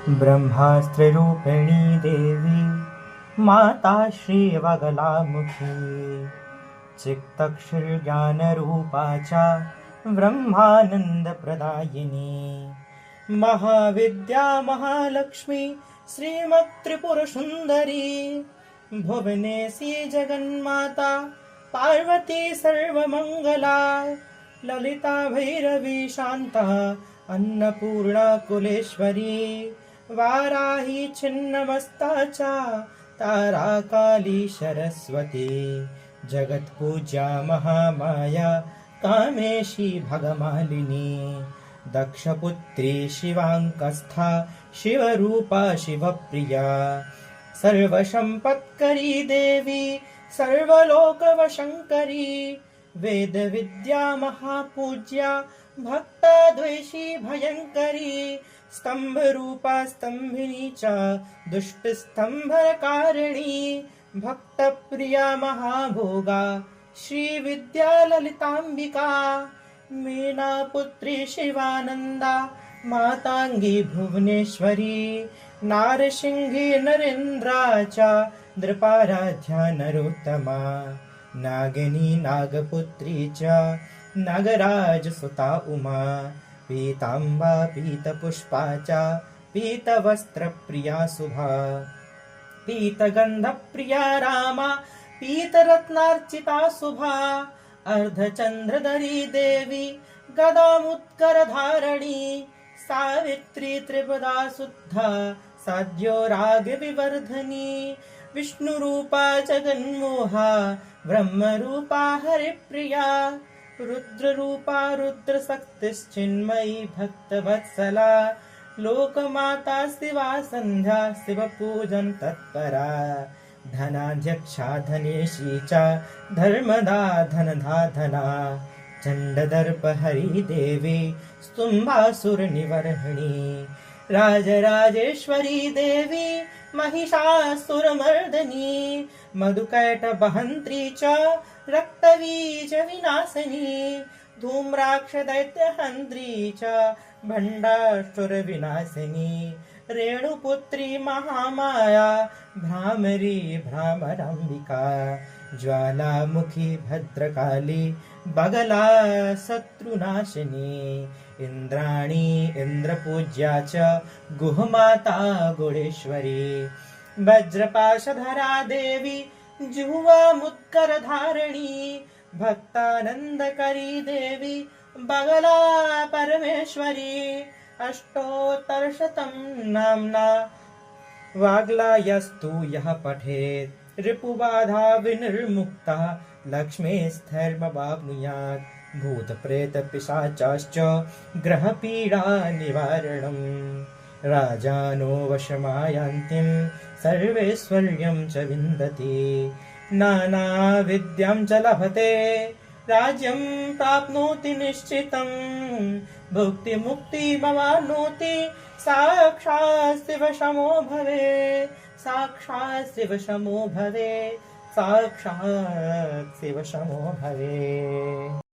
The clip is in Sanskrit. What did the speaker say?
ब्रह्मास्त्ररूपिणी देवी माता श्रीवगलामुखी चित्तक्षुर्ज्ञानरूपा च ब्रह्मानन्दप्रदायिनी महाविद्या महालक्ष्मी श्रीमत्त्रिपुरसुन्दरी भुवनेशी जगन्माता पार्वती सर्वमङ्गला ललिता भैरवी शान्ता अन्नपूर्णा कुलेश्वरी वाराही छिन्नमस्ता च तारा काली सरस्वती जगत्पूज्या महामाया कामेशी भगमालिनी दक्षपुत्री शिवाङ्कस्था शिवरूपा शिवप्रिया सर्वसम्पत्करी देवी सर्वलोकवशङ्करी वेदविद्या महापूज्या भक्तद्वेषी भयङ्करी स्तम्भरूपा स्तम्भिनी च दुष्टस्तम्भकारिणी भक्तप्रिया महाभोगा श्रीविद्या ललिताम्बिका मीनापुत्री शिवानन्दा माताङ्गी भुवनेश्वरी नारसिंही नरेन्द्रा च नृपाराध्या नरोत्तमा नागिनी नागपुत्री च नागराजसुता उमा पीताम्बा पीतपुष्पा च पीतवस्त्रप्रिया शुभा पीतगन्धप्रिया रामा पीतरत्नार्चिता शुभा अर्धचन्द्रधरी देवी गदामुत्करधारिणी सावित्री त्रिपदा शुद्धा साध्यो रागविवर्धिनी विष्णुरूपा जगन्मोहा ब्रह्मरूपा हरिप्रिया रुद्ररूपा रुद्रशक्तिश्चिन्मयी भक्तवत्सला लोकमाता शिवा सन्ध्या शिवपूजन तत्परा धनाध्यक्षा धनेशी च धर्मदा धनधा धना चण्डदर्पहरी देवी स्तुम्भासुरनिवर्हिणी राजराजेश्वरी देवी महिषासुरमर्दिनी मधुकैटवहन्त्री च रक्तबीजविनाशिनी धूम्राक्षदैत्यहन्त्री च भण्डासुरविनाशिनी रेणुपुत्री महामाया भ्रामरी भ्रामराम्बिका ज्वालामुखी भद्रकाली बगला शत्रुनाशिनी इन्द्राणी इन्द्रपूज्या च गुहमाता गुणेश्वरी वज्रपाशधरा देवी जिह्वामुत्करधारिणी भक्तानन्दकरी देवी बगला परमेश्वरी अष्टोत्तरशतं नाम्ना वाग्लायस्तु यः पठेत् रिपुबाधा विनिर्मुक्तः लक्ष्मीस्थैर्मवाप्नुयात् भूतप्रेतपिशाचाश्च ग्रहपीडा निवारणम् राजानो वशमायान्तिं सर्वैश्वर्यं च विन्दति नानाविद्यां च लभते राज्यं प्राप्नोति निश्चितं भुक्तिमुक्तिमवाप्नोति साक्षात् शिवशमो भवेत् साक्षात् शिवशमो भवेत् साक्षात् शिवशमो भवेत्।